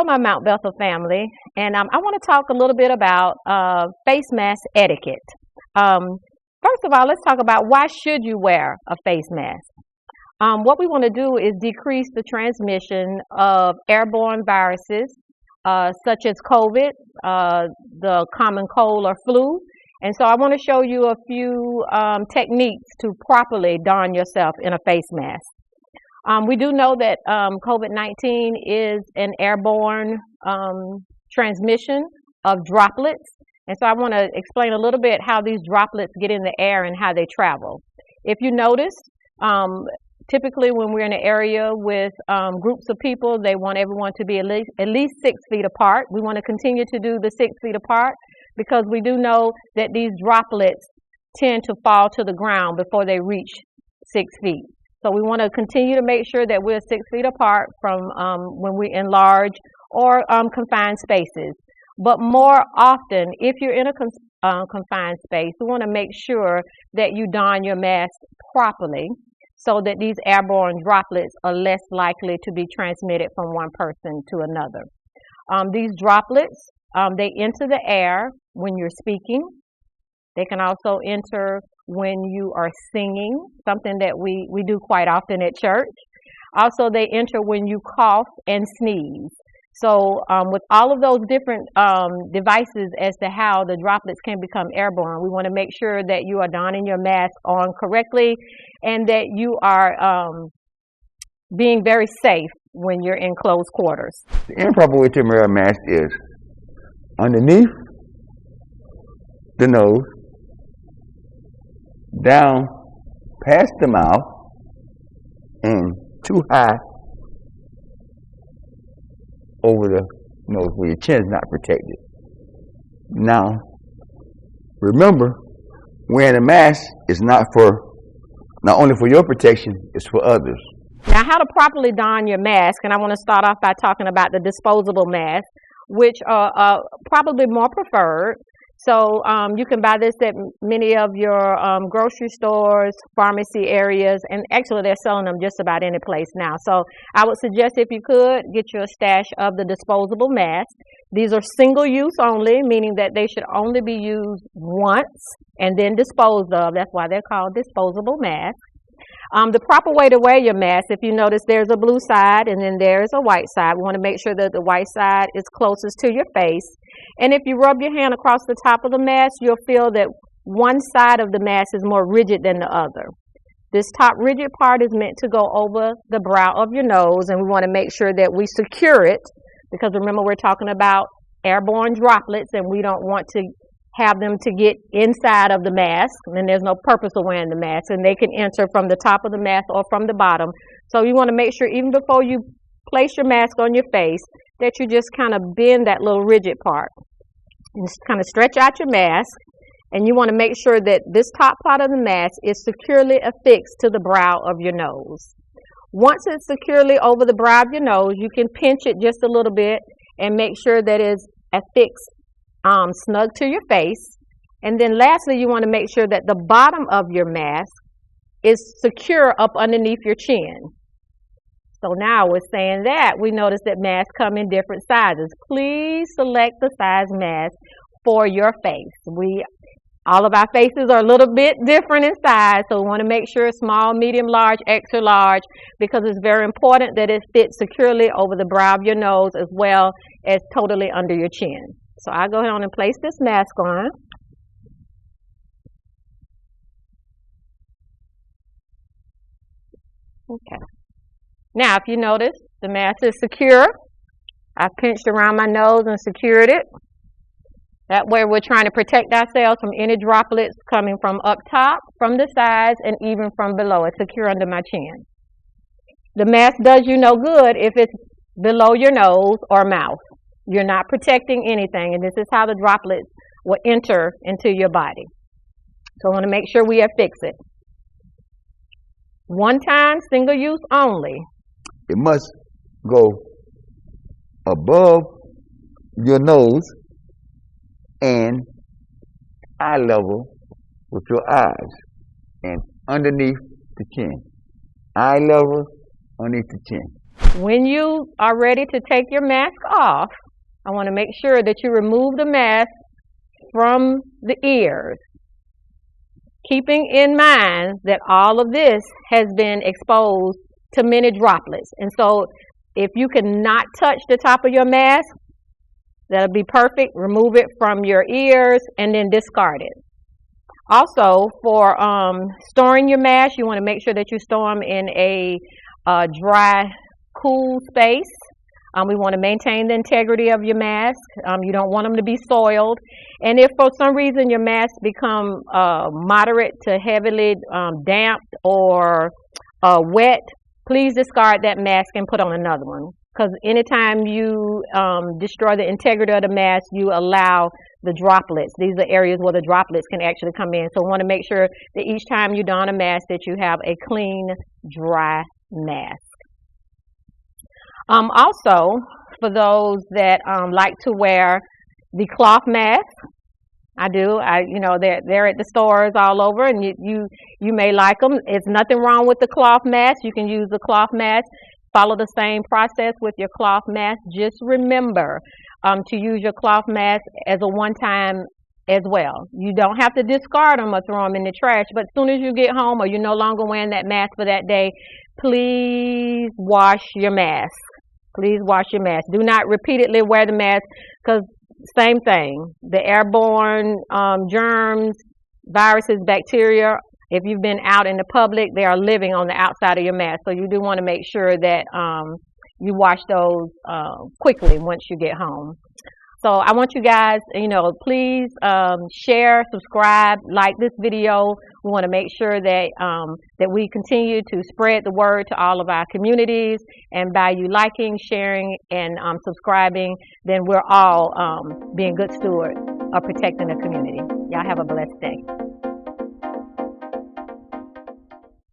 Hello, my Mount Bethel family, and I want to talk a little bit about face mask etiquette. First of all, let's talk about why should you wear a face mask. What we want to do is decrease the transmission of airborne viruses such as COVID, the common cold or flu. And so I want to show you a few techniques to properly don yourself in a face mask. We do know that COVID-19 is an airborne transmission of droplets. And so I want to explain a little bit how these droplets get in the air and how they travel. If you notice, typically when we're in an area with groups of people, they want everyone to be at least 6 feet apart. We want to continue to do the 6 feet apart because we do know that these droplets tend to fall to the ground before they reach 6 feet. So we want to continue to make sure that we're 6 feet apart from when we enlarge or confined spaces. But more often, if you're in a confined space, we want to make sure that you don your mask properly so that these airborne droplets are less likely to be transmitted from one person to another. These droplets, they enter the air when you're speaking. They can also enter when you are singing, something that we do quite often at church. Also, they enter when you cough and sneeze. So with all of those different devices as to how the droplets can become airborne, we want to make sure that you are donning your mask on correctly and that you are being very safe when you're in close quarters. The improper way to wear a mask is underneath the nose, down past the mouth, and too high over the nose where your chin is not protected. Now, remember, wearing a mask is not only for your protection, it's for others. Now, how to properly don your mask, and I want to start off by talking about the disposable masks, which are probably more preferred. So you can buy this at many of your grocery stores, pharmacy areas, and actually they're selling them just about any place now. So I would suggest if you could, get you a stash of the disposable masks. These are single use only, meaning that they should only be used once and then disposed of. That's why they're called disposable masks. The proper way to wear your mask, if you notice there's a blue side and then there's a white side. We want to make sure that the white side is closest to your face. And if you rub your hand across the top of the mask, you'll feel that one side of the mask is more rigid than the other. This top rigid part is meant to go over the brow of your nose, and we want to make sure that we secure it because remember we're talking about airborne droplets and we don't want to have them to get inside of the mask, and there's no purpose of wearing the mask, and they can enter from the top of the mask or from the bottom. So you want to make sure even before you place your mask on your face that you just kind of bend that little rigid part and just kind of stretch out your mask, and you want to make sure that this top part of the mask is securely affixed to the brow of your nose. Once it's securely over the brow of your nose, you can pinch it just a little bit and make sure that it's affixed snug to your face. And then lastly, you want to make sure that the bottom of your mask is secure up underneath your chin. So now with saying that, we notice that masks come in different sizes. Please select the size mask for your face. All of our faces are a little bit different in size, so we want to make sure small, medium, large, extra large, because it's very important that it fits securely over the brow of your nose as well as totally under your chin. So I'll go ahead and place this mask on. Okay. Now, if you notice, the mask is secure. I pinched around my nose and secured it. That way we're trying to protect ourselves from any droplets coming from up top, from the sides, and even from below. It's secure under my chin. The mask does you no good if it's below your nose or mouth. You're not protecting anything, and this is how the droplets will enter into your body. So I want to make sure we affix it. One time, single use only. It must go above your nose and eye level with your eyes and underneath the chin. Eye level underneath the chin. When you are ready to take your mask off, I want to make sure that you remove the mask from the ears, keeping in mind that all of this has been exposed to many droplets. And so if you cannot touch the top of your mask, that'll be perfect. Remove it from your ears and then discard it. Also, for storing your mask, you want to make sure that you store them in a dry, cool space. We want to maintain the integrity of your mask. You don't want them to be soiled. And if for some reason your mask become moderate to heavily damp or wet, please discard that mask and put on another one. Because anytime you destroy the integrity of the mask, you allow the droplets. These are areas where the droplets can actually come in. So we want to make sure that each time you don a mask that you have a clean, dry mask. Also, for those that like to wear the cloth mask, I do. They're at the stores all over, and you may like them. It's nothing wrong with the cloth mask. You can use the cloth mask. Follow the same process with your cloth mask. Just remember to use your cloth mask as a one-time as well. You don't have to discard them or throw them in the trash, but as soon as you get home or you're no longer wearing that mask for that day, please wash your mask. Please wash your mask. Do not repeatedly wear the mask, because same thing. The airborne germs, viruses, bacteria, if you've been out in the public, they are living on the outside of your mask. So you do want to make sure that you wash those quickly once you get home. So I want you guys, please share, subscribe, like this video. We want to make sure that that we continue to spread the word to all of our communities. And by you liking, sharing, and subscribing, then we're all being good stewards of protecting the community. Y'all have a blessed day.